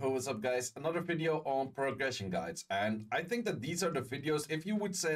Yo, what's up guys? Another video on progression guides, and I think that these are the videos, if you would say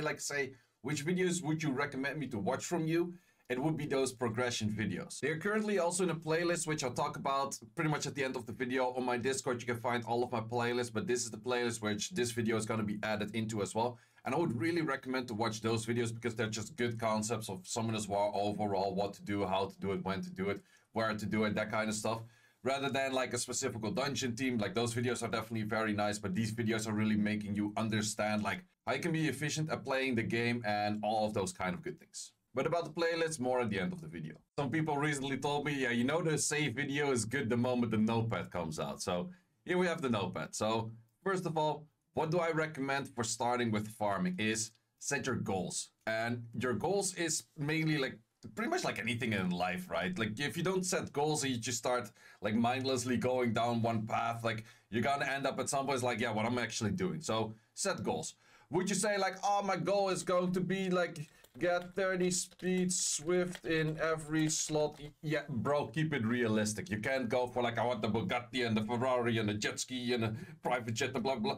which videos would you recommend me to watch from you, it would be those progression videos. They're currently also in a playlist which I'll talk about pretty much at the end of the video. On my Discord you can find all of my playlists, but this is the playlist which this video is going to be added into as well. And I would really recommend to watch those videos because they're just good concepts of Summoners War overall, what to do, how to do it, when to do it, where to do it, that kind of stuff. Rather than like a specific dungeon team. Like those videos are definitely very nice, but these videos are really making you understand like how you can be efficient at playing the game and all of those kind of good things. But about the playlist, more at the end of the video. Some people recently told me, yeah, you know, the save video is good the moment the notepad comes out. So here we have the notepad. So first of all, what do I recommend for starting with farming is set your goals. And your goals is mainly like pretty much like anything in life, right? Like if you don't set goals and you just start like mindlessly going down one path, like you're gonna end up at some point like, yeah, what I'm actually doing. So set goals. Would you say like, oh, my goal is going to be like get 30 speed swift in every slot? Yeah, bro, keep it realistic. You can't go for like, I want the Bugatti and the Ferrari and the jet ski and a private jet and blah blah.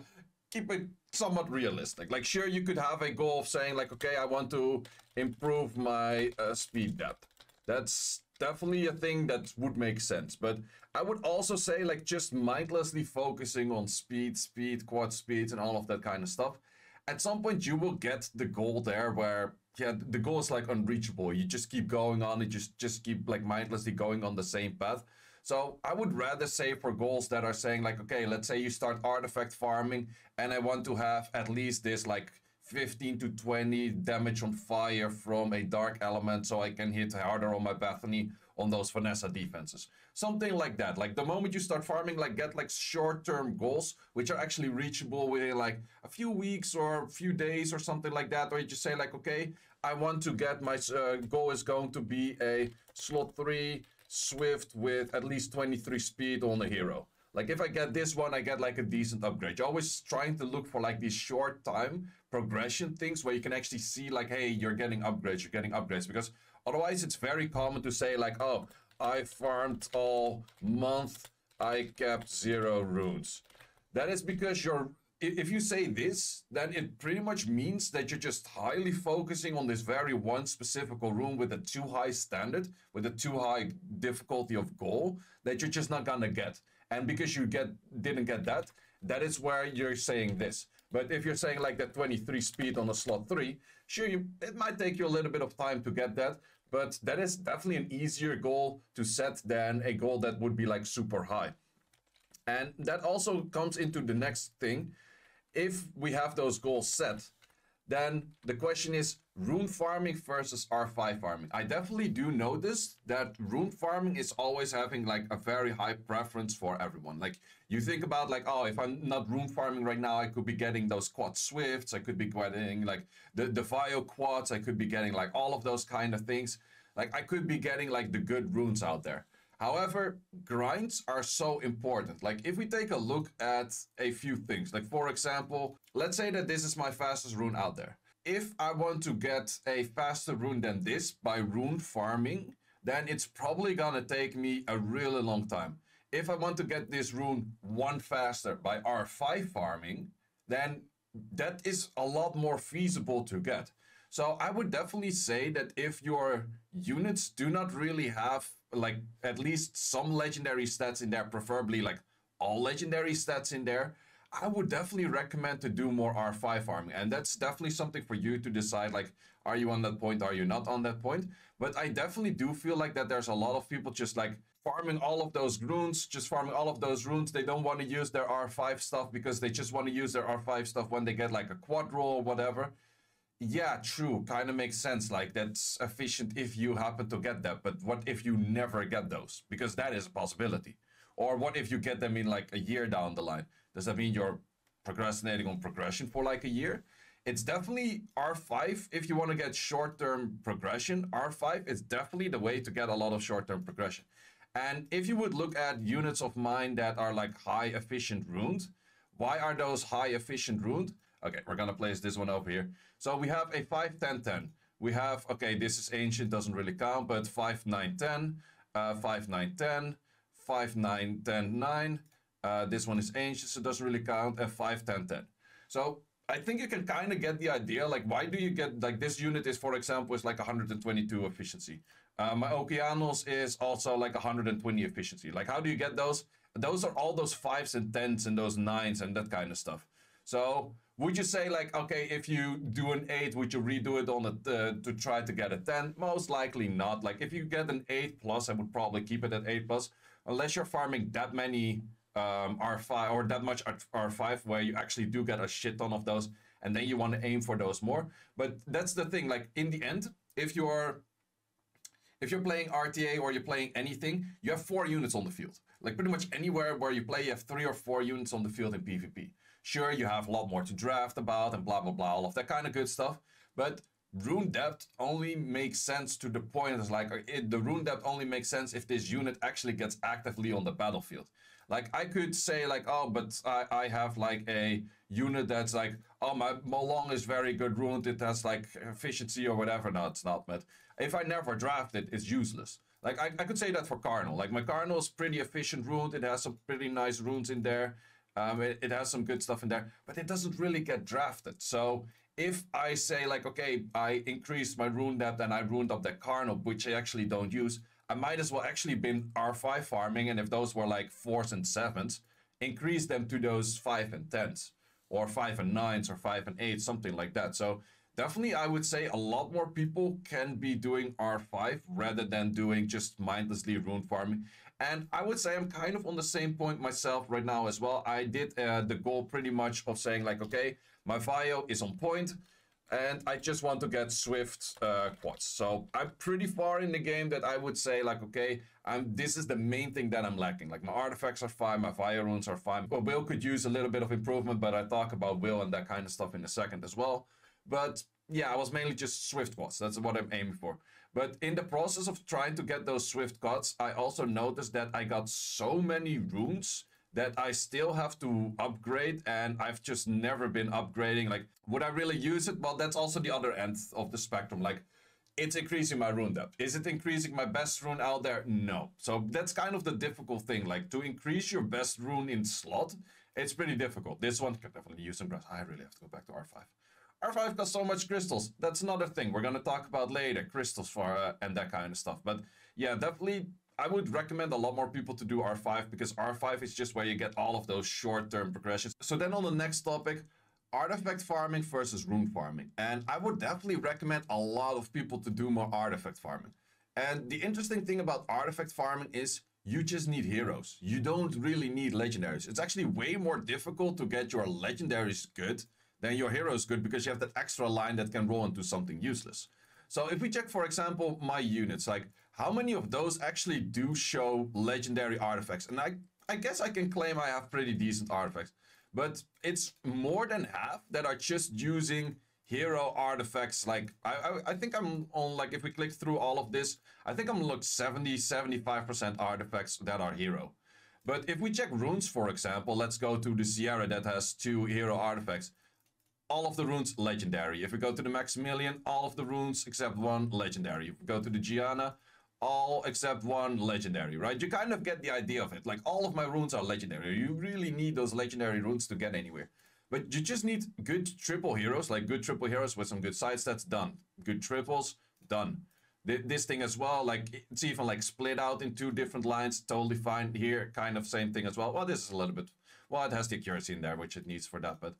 Keep it somewhat realistic. Like, sure, you could have a goal of saying like, okay, I want to improve my speed depth. That's definitely a thing that would make sense. But I would also say like just mindlessly focusing on speed, quad speeds and all of that kind of stuff. At some point you will get the goal there where, yeah, the goal is like unreachable. You just keep going on, you just keep like mindlessly going on the same path. So I would rather say for goals that are saying like, okay, let's say you start artifact farming and I want to have at least this like 15 to 20 damage on fire from a dark element so I can hit harder on my Bethany on those Vanessa defenses. Something like that. Like the moment you start farming, like get like short-term goals which are actually reachable within like a few weeks or a few days or something like that. Or you just say like, okay, I want to get my goal is going to be a slot 3 Swift with at least 23 speed on a hero. Like if I get this one, I get like a decent upgrade. You're always trying to look for like these short time progression things where you can actually see like, hey, you're getting upgrades, because otherwise it's very common to say like, oh, I farmed all month, I kept 0 runes. That is because if you say this, then it pretty much means that you're just highly focusing on this very one specific rune with a too high standard, with a too high difficulty of goal that you're just not gonna get. And because you didn't get that, that is where you're saying this. But if you're saying like that 23 speed on a slot 3, sure, it might take you a little bit of time to get that, but that is definitely an easier goal to set than a goal that would be like super high. And that also comes into the next thing. If we have those goals set, then the question is rune farming versus R5 farming. I definitely do notice that rune farming is always having like a very high preference for everyone. Like you think about like, oh, if I'm not rune farming right now, I could be getting those quad swifts. I could be getting like the Vio quads. I could be getting like all of those kind of things. Like I could be getting like the good runes out there. However, grinds are so important. Like if we take a look at a few things, like for example, let's say that this is my fastest rune out there. If I want to get a faster rune than this by rune farming, then it's probably gonna take me a really long time. If I want to get this rune 1 faster by R5 farming, then that is a lot more feasible to get. So I would definitely say that if your units do not really have like at least some legendary stats in there, preferably like all legendary stats in there, I would definitely recommend to do more R5 farming. And that's definitely something for you to decide, like, are you on that point, are you not on that point? But I definitely do feel like that there's a lot of people just like farming all of those runes, They don't want to use their R5 stuff because they just want to use their R5 stuff when they get like a quad roll or whatever. Yeah, true. Kind of makes sense. Like, that's efficient if you happen to get that. But what if you never get those? Because that is a possibility. Or what if you get them in like a year down the line? Does that mean you're procrastinating on progression for like a year? It's definitely R5 if you want to get short-term progression. R5 is definitely the way to get a lot of short-term progression. And if you would look at units of mine that are like high efficient runes, why are those high efficient runes? Okay, we're gonna place this one over here. So we have a 5, 10, 10. We have, okay, this is ancient, doesn't really count, but 5, 9, 10, 5, 9, 10, 5, 9, 10, 9, This one is ancient, so it doesn't really count. And 5, 10, 10. So I think you can kind of get the idea. Like, why do you get, like, this unit is, for example, is like 122 efficiency. My Okeanos is also like 120 efficiency. Like, how do you get those? Those are all those 5s and 10s and those 9s and that kind of stuff. So would you say, like, okay, if you do an 8, would you redo it on to try to get a 10? Most likely not. Like, if you get an 8 plus, I would probably keep it at 8 plus, unless you're farming that many R5 or that much R5 where you actually do get a shit ton of those, and then you want to aim for those more. But that's the thing, like, in the end, if you're playing RTA or you're playing anything, you have 4 units on the field. Like, pretty much anywhere where you play, you have 3 or 4 units on the field in PvP. Sure, you have a lot more to draft about and blah, blah, blah, all of that kind of good stuff. But rune depth only makes sense to the point is like, the rune depth only makes sense if this unit actually gets actively on the battlefield. Like, I could say, like, oh, but I have, like, a unit that's like, oh, my Molong is very good runed, it has, like, efficiency or whatever. No, it's not, but if I never draft it, it's useless. Like, I could say that for Cardinal. Like, my Cardinal is pretty efficient runed, it has some pretty nice runes in there. It has some good stuff in there, but it doesn't really get drafted. So if I say, like, okay, I increased my rune depth and I runed up that Cardinal, which I actually don't use, I might as well actually been R5 farming, and if those were like 4s and 7s, increase them to those 5 and 10s, or 5 and 9s, or 5 and 8s, something like that. So definitely I would say a lot more people can be doing R5 rather than doing just mindlessly rune farming. And I would say I'm kind of on the same point myself right now as well. I did the goal pretty much of saying, like, okay, my Vio is on point, and I just want to get Swift quads. So I'm pretty far in the game that I would say, like, okay, this is the main thing that I'm lacking. Like, my artifacts are fine, my Vio runes are fine. Well, Will could use a little bit of improvement, but I talk about Will and that kind of stuff in a second as well. But yeah, I was mainly just Swift quads. That's what I'm aiming for. But in the process of trying to get those Swift quads, I also noticed that I got so many runes that I still have to upgrade, and I've just never been upgrading. Like, would I really use it? Well, that's also the other end of the spectrum. Like, it's increasing my rune depth. Is it increasing my best rune out there? No. So that's kind of the difficult thing. Like, to increase your best rune in slot, it's pretty difficult. This one could definitely use some grass. I really have to go back to R5. R5 got so much crystals. That's another thing we're gonna talk about later. Crystals for and that kind of stuff. But yeah, definitely I would recommend a lot more people to do R5, because R5 is just where you get all of those short-term progressions. So then on the next topic, artifact farming versus rune farming. And I would definitely recommend a lot of people to do more artifact farming. And the interesting thing about artifact farming is you just need heroes. You don't really need legendaries. It's actually way more difficult to get your legendaries good than your heroes good, because you have that extra line that can roll into something useless. So if we check, for example, my units, like, how many of those actually do show legendary artifacts? And I guess I can claim I have pretty decent artifacts, but it's more than half that are just using hero artifacts. Like, I think I'm on, like, if we click through all of this, I think I'm on like 70-75% artifacts that are hero. But if we check runes, for example, let's go to the Sierra that has 2 hero artifacts. All of the runes legendary. If we go to the Maximilian, all of the runes except 1 legendary. If we go to the Gianna, all except 1 legendary, right? You kind of get the idea of it. Like, all of my runes are legendary. You really need those legendary runes to get anywhere. But you just need good triple heroes, like good triple heroes with some good side stats, done. Good triples, done. This thing as well, like, it's even like split out in 2 different lines, totally fine. Here, kind of same thing as well. Well, this is a little bit, well, it has the accuracy in there, which it needs for that, but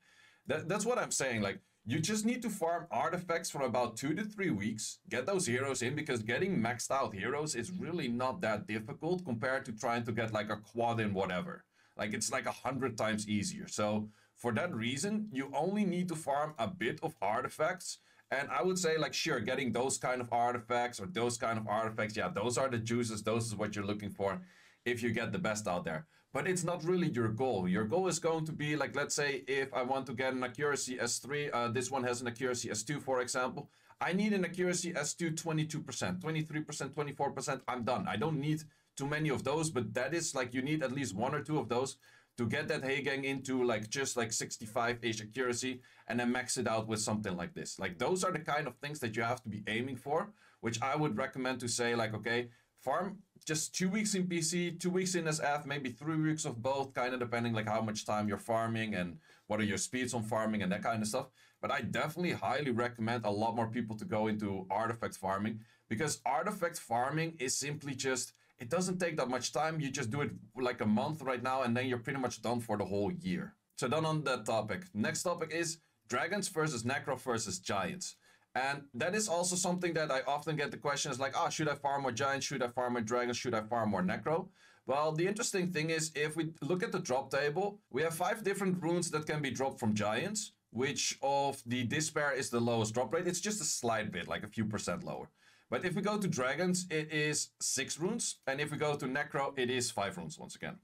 that's what I'm saying. Like, you just need to farm artifacts for about 2 to 3 weeks, get those heroes in, because getting maxed out heroes is really not that difficult compared to trying to get like a quad in whatever. Like, it's like 100 times easier. So for that reason, you only need to farm a bit of artifacts. And I would say, like, sure, getting those kind of artifacts or those kind of artifacts, yeah, those are the juices. Those is what you're looking for if you get the best out there. But it's not really your goal. Your goal is going to be, like, let's say if I want to get an accuracy S3, this one has an accuracy S2, for example. I need an accuracy S2 22%, 23%, 24%, I'm done. I don't need too many of those, but that is like, you need at least 1 or 2 of those to get that Heigang into like just like 65-ish accuracy, and then max it out with something like this. Like, those are the kind of things that you have to be aiming for, which I would recommend to say, like, okay, farm just 2 weeks in PC, 2 weeks in SF, maybe 3 weeks of both, kind of depending like how much time you're farming and what are your speeds on farming and that kind of stuff. But I definitely highly recommend a lot more people to go into artifact farming, because artifact farming is simply just, it doesn't take that much time. You just do it like a month right now, and then you're pretty much done for the whole year. So done on that topic. Next topic is dragons versus necro versus giants. And that is also something that I often get the question is like, oh, should I farm more giants? Should I farm more dragons? Should I farm more necro? Well, the interesting thing is, if we look at the drop table, we have 5 different runes that can be dropped from giants, which of the despair is the lowest drop rate. It's just a slight bit, like a few percent lower. But if we go to dragons, it is 6 runes. And if we go to necro, it is 5 runes once again.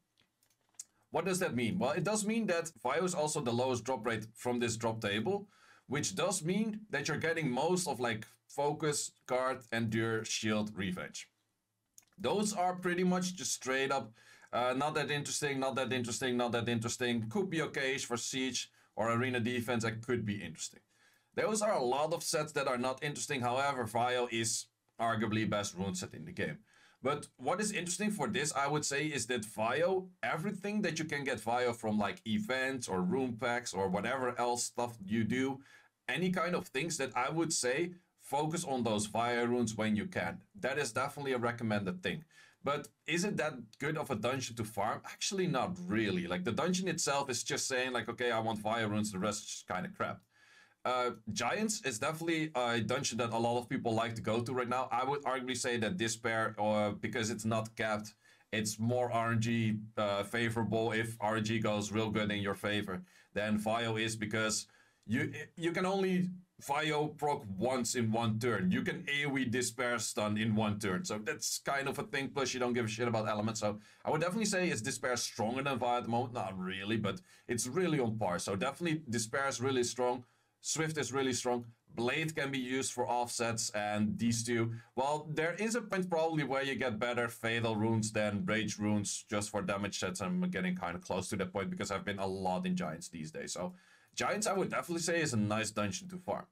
What does that mean? Well, it does mean that Vio is also the lowest drop rate from this drop table, which does mean that you're getting most of like focus, guard, endure, shield, revenge. Those are pretty much just straight up not that interesting, not that interesting, not that interesting. Could be okay for siege or arena defense, that could be interesting. Those are a lot of sets that are not interesting. However, Vio is arguably best rune set in the game. But what is interesting for this, I would say, is that Vio, everything that you can get Vio from like events or rune packs or whatever else stuff you do, any kind of things, that I would say focus on those Vio runes when you can. That is definitely a recommended thing. But is it that good of a dungeon to farm? Actually, not really. Like the dungeon itself is just saying like, okay, I want Vio runes, the rest is just kind of crap. Giants is definitely a dungeon that a lot of people like to go to right now. I would arguably say that Despair, because it's not capped, it's more RNG favorable. If RNG goes real good in your favor, then Vio is, because you can only Vio proc once in 1 turn. You can AoE Despair stun in 1 turn. So that's kind of a thing. Plus, you don't give a shit about elements. So I would definitely say, is Despair stronger than Vio at the moment? Not really, but it's really on par. So definitely Despair is really strong. Swift is really strong. Blade can be used for offsets, and these two, well, there is a point probably where you get better Fatal runes than Rage runes just for damage sets. I'm getting kind of close to that point because I've been a lot in Giants these days. So Giants, I would definitely say, is a nice dungeon to farm.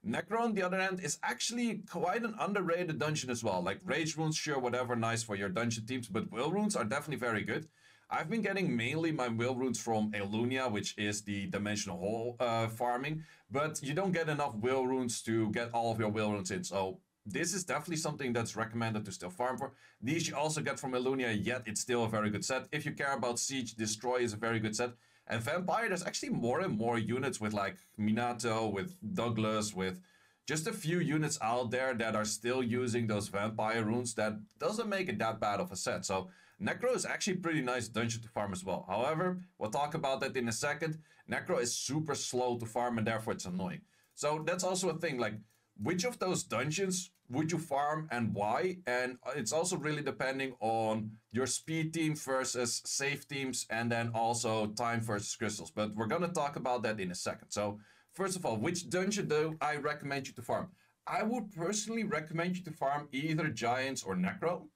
Necro, on the other hand, is actually quite an underrated dungeon as well. Like Rage runes, sure, whatever, nice for your dungeon teams, but Will runes are definitely very good. I've been getting mainly my Will runes from Elunia, which is the Dimensional Hole farming, but you don't get enough Will runes to get all of your Will runes in, so this is definitely something that's recommended to still farm for. These you also get from Elunia, yet it's still a very good set. If you care about Siege, Destroy is a very good set. And Vampire, there's actually more and more units with like Minato, with Douglas, with just a few units out there that are still using those Vampire runes. That doesn't make it that bad of a set, so Necro is actually pretty nice dungeon to farm as well. However, we'll talk about that in a second. Necro is super slow to farm, and therefore it's annoying. So that's also a thing, like which of those dungeons would you farm and why? And it's also really depending on your speed team versus safe teams, and then also time versus crystals. But we're gonna talk about that in a second. So first of all, which dungeon do I recommend you to farm? I would personally recommend you to farm either Giants or Necro.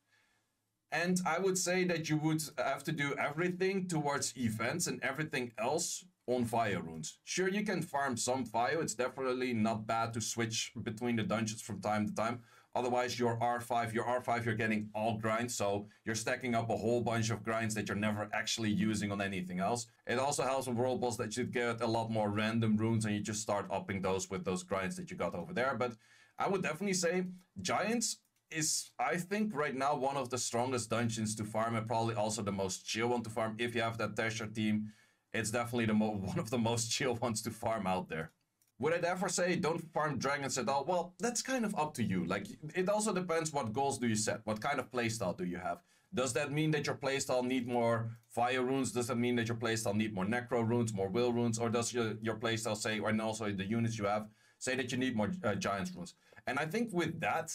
And I would say that you would have to do everything towards events and everything else on Vio runes. Sure, you can farm some Vio. It's definitely not bad to switch between the dungeons from time to time. Otherwise, your R5, you're getting all grinds. So you're stacking up a whole bunch of grinds that you're never actually using on anything else. It also helps on World Boss that you get a lot more random runes and you just start upping those with those grinds that you got over there. But I would definitely say Giants is, I think, right now one of the strongest dungeons to farm, and probably also the most chill one to farm. If you have that Thesher team, it's definitely one of the most chill ones to farm out there. Would I therefore say don't farm dragons at all? Well, that's kind of up to you. Like, it also depends what goals do you set, what kind of playstyle do you have. Does that mean that your playstyle need more Fire runes? Does that mean that your playstyle need more Necro runes, more Will runes? Or does your playstyle say, and also the units you have, say that you need more Giants runes? And I think with that,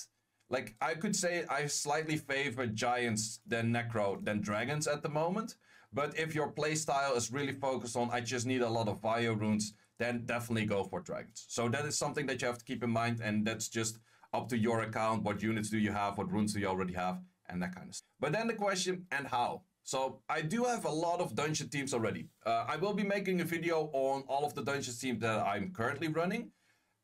like, I could say I slightly favor Giants than Necro than Dragons at the moment. But if your playstyle is really focused on, I just need a lot of Vio runes, then definitely go for Dragons. So that is something that you have to keep in mind, and that's just up to your account. What units do you have? What runes do you already have? And that kind of stuff. But then the question, and how? So I do have a lot of dungeon teams already. I will be making a video on all of the dungeon teams that I'm currently running.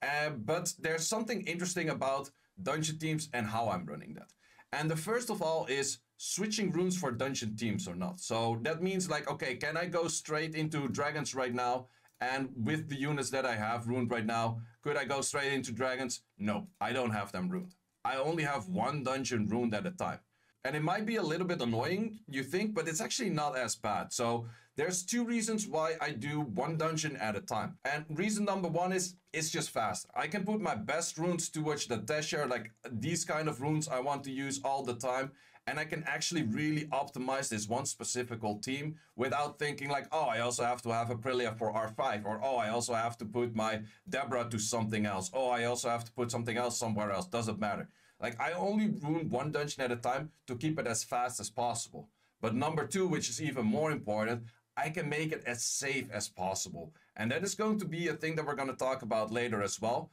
But there's something interesting about dungeon teams and how I'm running that. And the first of all is switching runes for dungeon teams or not. So that means like, okay, can I go straight into dragons right now? And with the units that I have runed right now, could I go straight into dragons? No, I don't have them runed. I only have one dungeon runed at a time. And it might be a little bit annoying, you think, but it's actually not as bad. So there's two reasons why I do one dungeon at a time. And reason number one is it's just faster. I can put my best runes towards the Tesher, like these kind of runes I want to use all the time. And I can actually really optimize this one specific team without thinking like, oh, I also have to have Aprilia for R5, or oh, I also have to put my Deborah to something else. Oh, I also have to put something else somewhere else. Doesn't matter. Like, I only rune one dungeon at a time to keep it as fast as possible. But number two, which is even more important, I can make it as safe as possible. And that is going to be a thing that we're going to talk about later as well.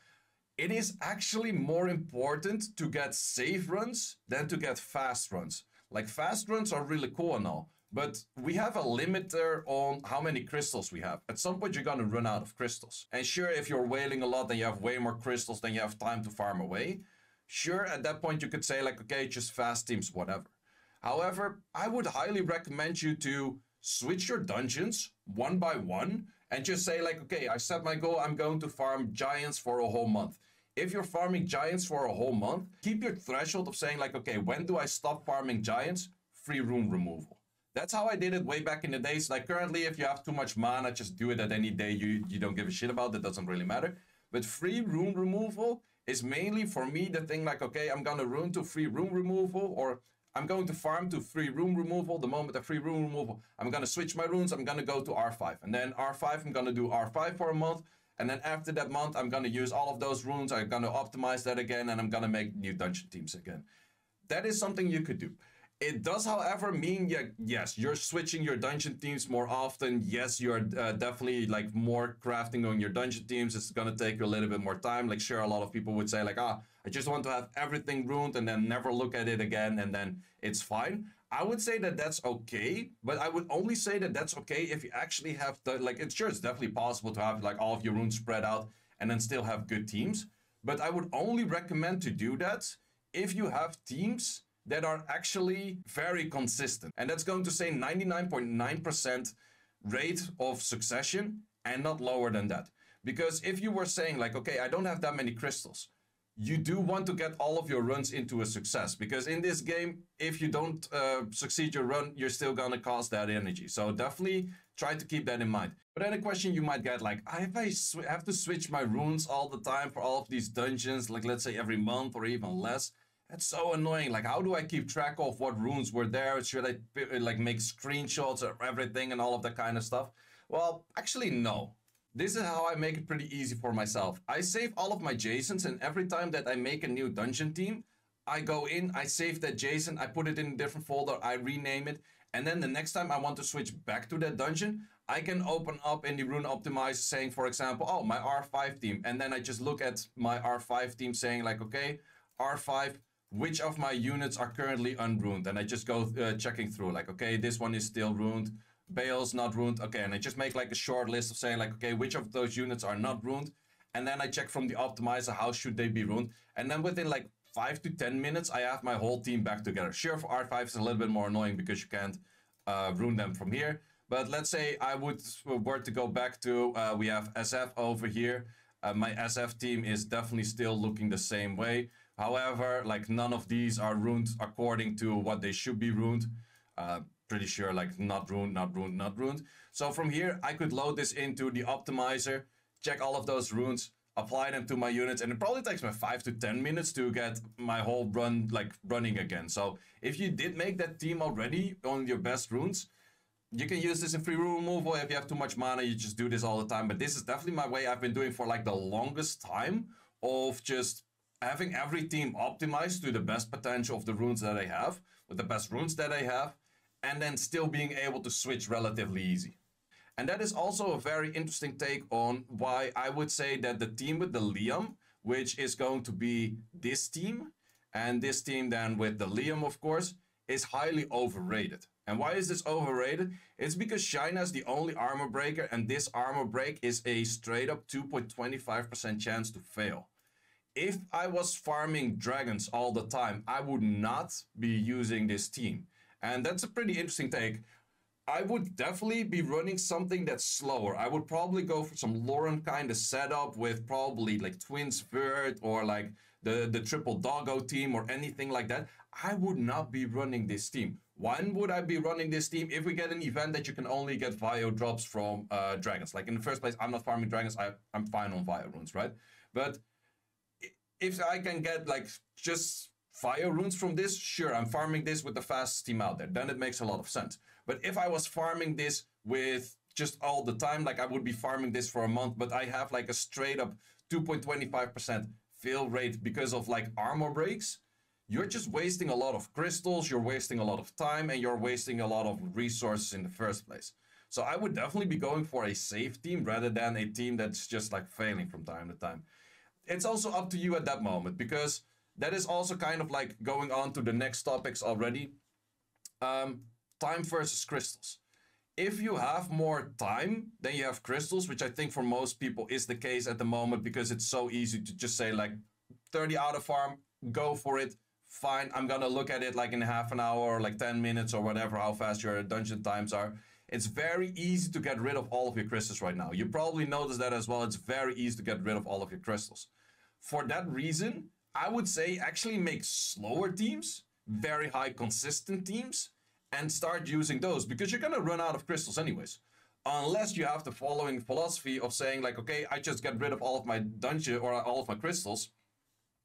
It is actually more important to get safe runs than to get fast runs. Like, fast runs are really cool and all, but we have a limiter on how many crystals we have. At some point, you're going to run out of crystals. And sure, if you're whaling a lot, then you have way more crystals than you have time to farm away. Sure, at that point you could say like, okay, just fast teams, whatever. However, I would highly recommend you to switch your dungeons one by one and just say like, okay, I set my goal, I'm going to farm giants for a whole month. If you're farming giants for a whole month, keep your threshold of saying like, okay, when do I stop farming giants? Free rune removal. That's how I did it way back in the days. Like currently, if you have too much mana, just do it at any day you don't give a shit about. That doesn't really matter. But free rune removal is mainly for me the thing like, okay, I'm gonna rune to free rune removal, or I'm going to farm to free rune removal. The moment I free rune removal, I'm gonna switch my runes, I'm gonna go to R5. And then R5, I'm gonna do R5 for a month. And then after that month, I'm gonna use all of those runes, I'm gonna optimize that again, and I'm gonna make new dungeon teams again. That is something you could do. It does, however, mean, yes, you're switching your dungeon teams more often. Yes, you're definitely like more crafting on your dungeon teams. It's going to take you a little bit more time. Like, sure, a lot of people would say like, I just want to have everything ruined and then never look at it again, and then it's fine. I would say that that's okay, but I would only say that that's okay if you actually have the, like, it's definitely possible to have like all of your runes spread out and then still have good teams. But I would only recommend to do that if you have teams that are actually very consistent. And that's going to say 99.9% rate of succession and not lower than that. Because if you were saying like, okay, I don't have that many crystals, you do want to get all of your runs into a success. Because in this game, if you don't succeed your run, you're still gonna cost that energy. So definitely try to keep that in mind. But then a question you might get like, if I have to switch my runes all the time for all of these dungeons, like let's say every month or even less, that's so annoying. Like, how do I keep track of what runes were there? Should I like make screenshots of everything and all of that kind of stuff? Well, actually, no. This is how I make it pretty easy for myself. I save all of my JSONs, and every time that I make a new dungeon team, I go in, I save that JSON, I put it in a different folder, I rename it, and then the next time I want to switch back to that dungeon, I can open up in the Rune Optimizer saying, for example, oh, my R5 team. And then I just look at my R5 team saying like, okay, R5, which of my units are currently unruined? And I just go checking through like, okay, this one is still ruined. Bale's not ruined. Okay, and I just make like a short list of saying like, okay, which of those units are not ruined? And then I check from the optimizer, how should they be ruined? And then within like 5 to 10 minutes, I have my whole team back together. Sure, for R5 it's a little bit more annoying because you can't ruin them from here. But let's say I were to go back to, we have SF over here. My SF team is definitely still looking the same way. However, like none of these are ruined according to what they should be ruined. Pretty sure like not ruined, not ruined, not ruined. So from here, I could load this into the optimizer, check all of those runes, apply them to my units, and it probably takes me 5 to 10 minutes to get my whole run like running again. So if you did make that team already on your best runes, you can use this in free rune removal. If you have too much mana, you just do this all the time. But this is definitely my way I've been doing for like the longest time of just having every team optimized to the best potential of the runes that I have, with the best runes that I have, and then still being able to switch relatively easy. And that is also a very interesting take on why I would say that the team with the Liam, which is going to be this team, and this team then with the Liam, of course, is highly overrated. And why is this overrated? It's because China is the only armor breaker, and this armor break is a straight up 2.25% chance to fail. if I was farming dragons all the time, I would not be using this team. And that's a pretty interesting take. I would definitely be running something that's slower. I would probably go for some Lauren kind of setup with probably like Twins Vert or like the triple doggo team or anything like that. I would not be running this team. When would I be running this team? If we get an event that you can only get Vio drops from dragons. Like in the first place, I'm not farming dragons. I'm fine on Vio runes, right? But if I can get like just Fire runes from this, sure, I'm farming this with the fastest team out there. Then it makes a lot of sense. But if I was farming this with just all the time, like I would be farming this for a month, but I have like a straight up 2.25% fail rate because of like armor breaks, you're just wasting a lot of crystals, you're wasting a lot of time, and you're wasting a lot of resources in the first place. So I would definitely be going for a safe team rather than a team that's just like failing from time to time. It's also up to you at that moment, because that is also kind of like going on to the next topics already. Time versus crystals. If you have more time than you have crystals, which I think for most people is the case at the moment, because it's so easy to just say like 30 out of farm, go for it. Fine, I'm gonna look at it like in half an hour or like 10 minutes or whatever, how fast your dungeon times are. It's very easy to get rid of all of your crystals right now. You probably noticed that as well. It's very easy to get rid of all of your crystals. For that reason, I would say actually make slower teams, very high consistent teams, and start using those, because you're gonna run out of crystals anyways. Unless you have the following philosophy of saying like, okay, I just get rid of all of my dungeon or all of my crystals,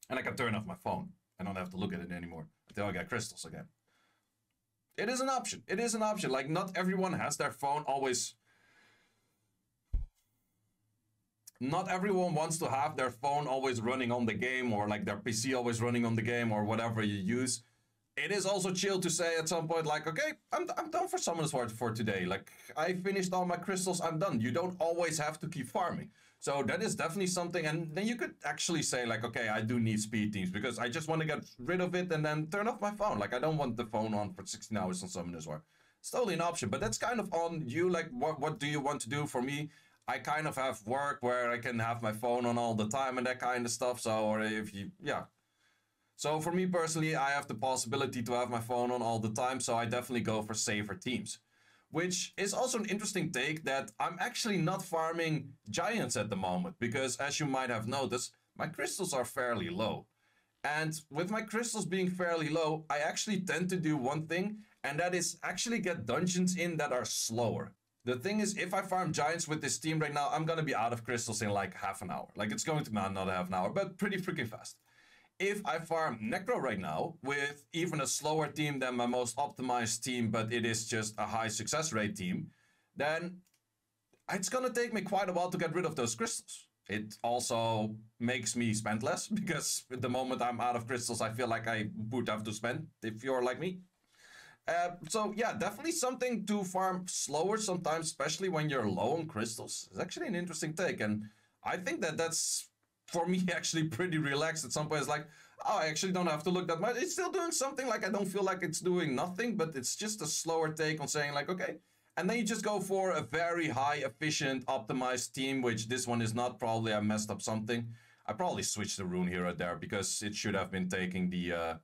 and I can turn off my phone. I don't have to look at it anymore until I get crystals again. It is an option. It is an option. Like, not everyone has their phone always. Not everyone wants to have their phone always running on the game, or like their PC always running on the game, or whatever you use. It is also chill to say at some point like, okay, I'm done for Summoners War for today. Like, I finished all my crystals, I'm done. You don't always have to keep farming. So that is definitely something, and then you could actually say like, okay, I do need speed teams because I just want to get rid of it and then turn off my phone. Like, I don't want the phone on for 16 hours on Summoners War. It's totally an option, but that's kind of on you. Like, what do you want to do? For me, I kind of have work where I can have my phone on all the time and that kind of stuff. So, or if you, yeah. So for me personally, I have the possibility to have my phone on all the time. So I definitely go for safer teams, which is also an interesting take, that I'm actually not farming giants at the moment, because as you might have noticed, my crystals are fairly low. And with my crystals being fairly low, I actually tend to do one thing, and that is actually get dungeons in that are slower. The thing is, if I farm giants with this team right now, I'm gonna be out of crystals in like half an hour. Like, it's going to be not half an hour, but pretty freaking fast. If I farm Necro right now with even a slower team than my most optimized team, but it is just a high success rate team, then it's gonna take me quite a while to get rid of those crystals. It also makes me spend less, because at the moment I'm out of crystals, I feel like I would have to spend, if you're like me. So yeah, definitely something to farm slower sometimes, especially when you're low on crystals. It's actually an interesting take, and I think that that's, for me, actually pretty relaxed at some point. It's like, oh, I actually don't have to look that much. It's still doing something, like I don't feel like it's doing nothing, but it's just a slower take on saying like, okay. And then you just go for a very high, efficient, optimized team, which this one is not. Probably I messed up something. I probably switched the rune here or there, because it should have been taking the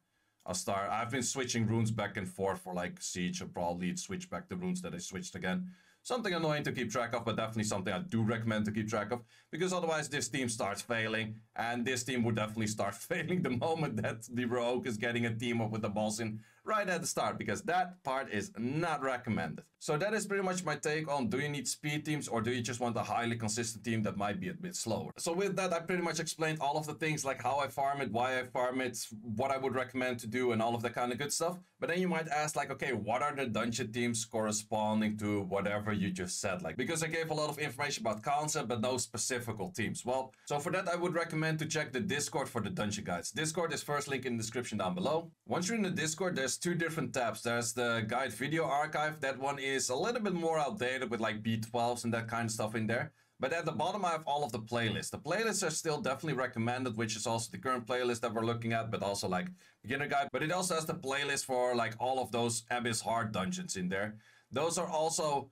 Astar. I've been switching runes back and forth for like Siege, or probably switch back the runes that I switched again. Something annoying to keep track of, but definitely something I do recommend to keep track of, because otherwise this team starts failing, and this team would definitely start failing the moment that the Rogue is getting a team up with the balls in right at the start, because that part is not recommended. So that is pretty much my take on, do you need speed teams, or do you just want a highly consistent team that might be a bit slower? So with that, I pretty much explained all of the things, like how I farm it, why I farm it, what I would recommend to do, and all of that kind of good stuff. But then you might ask like, okay, what are the dungeon teams corresponding to whatever you just said? Like, because I gave a lot of information about concept, but no specific teams. Well, so for that, I would recommend to check the Discord for the dungeon guides. Discord is first link in the description down below. Once you're in the Discord, there's two different tabs. There's the guide video archive. That one is a little bit more outdated with like B12s and that kind of stuff in there. But at the bottom, I have all of the playlists. The playlists are still definitely recommended, which is also the current playlist that we're looking at, but also like beginner guide. But it also has the playlist for like all of those Abyss Hard dungeons in there. Those are also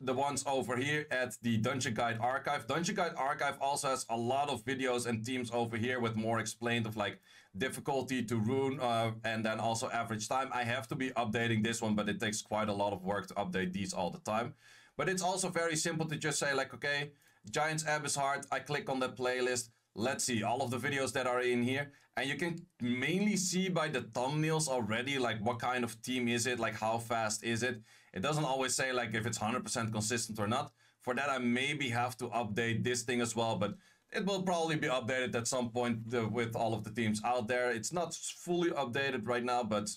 the ones over here at the Dungeon Guide Archive. Dungeon Guide Archive also has a lot of videos and teams over here with more explained of like difficulty to Rune and then also average time. I have to be updating this one, but it takes quite a lot of work to update these all the time. But it's also very simple to just say like, okay, Giants Abyss Heart, I click on the playlist. Let's see all of the videos that are in here. And you can mainly see by the thumbnails already, like what kind of team is it, like how fast is it. It doesn't always say like if it's 100% consistent or not. For that, I maybe have to update this thing as well, but it will probably be updated at some point with all of the teams out there. It's not fully updated right now, but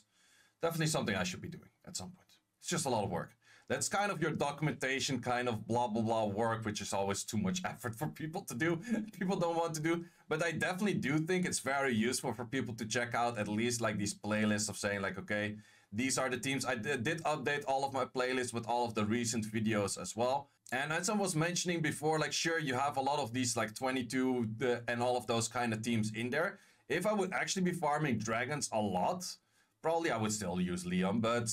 definitely something I should be doing at some point. It's just a lot of work. That's kind of your documentation kind of blah, blah, blah work, which is always too much effort for people to do. People don't want to do. But I definitely do think it's very useful for people to check out at least like these playlists of saying like, okay, these are the teams. I did update all of my playlists with all of the recent videos as well. And as I was mentioning before, like sure, you have a lot of these like 22 and all of those kind of teams in there. If I would actually be farming dragons a lot, probably I would still use Leon, but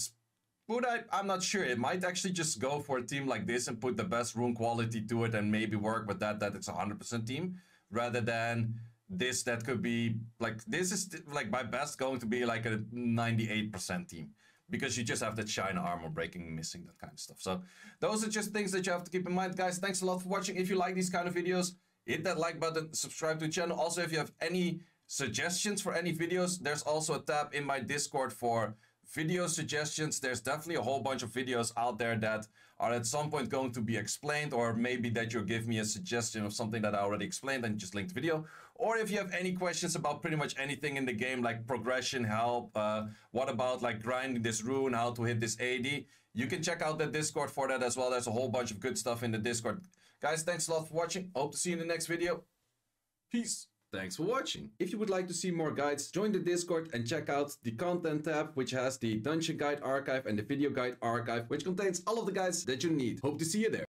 would I'm not sure. It might actually just go for a team like this and put the best rune quality to it and maybe work with that it's a 100% team rather than this that could be like, this is like my best going to be like a 98% team because you just have that shine armor breaking, missing, that kind of stuff. So those are just things that you have to keep in mind, guys. Thanks a lot for watching. If you like these kind of videos, hit that like button, subscribe to the channel. Also, if you have any suggestions for any videos, there's also a tab in my Discord for video suggestions. There's definitely a whole bunch of videos out there that are at some point going to be explained, or maybe that you'll give me a suggestion of something that I already explained and just link the video. Or if you have any questions about pretty much anything in the game, like progression, help, what about like grinding this rune, how to hit this AD, you can check out the Discord for that as well. There's a whole bunch of good stuff in the Discord. Guys, thanks a lot for watching. Hope to see you in the next video. Peace. Thanks for watching. If you would like to see more guides, join the Discord and check out the content tab, which has the Dungeon Guide Archive and the Video Guide Archive, which contains all of the guides that you need. Hope to see you there.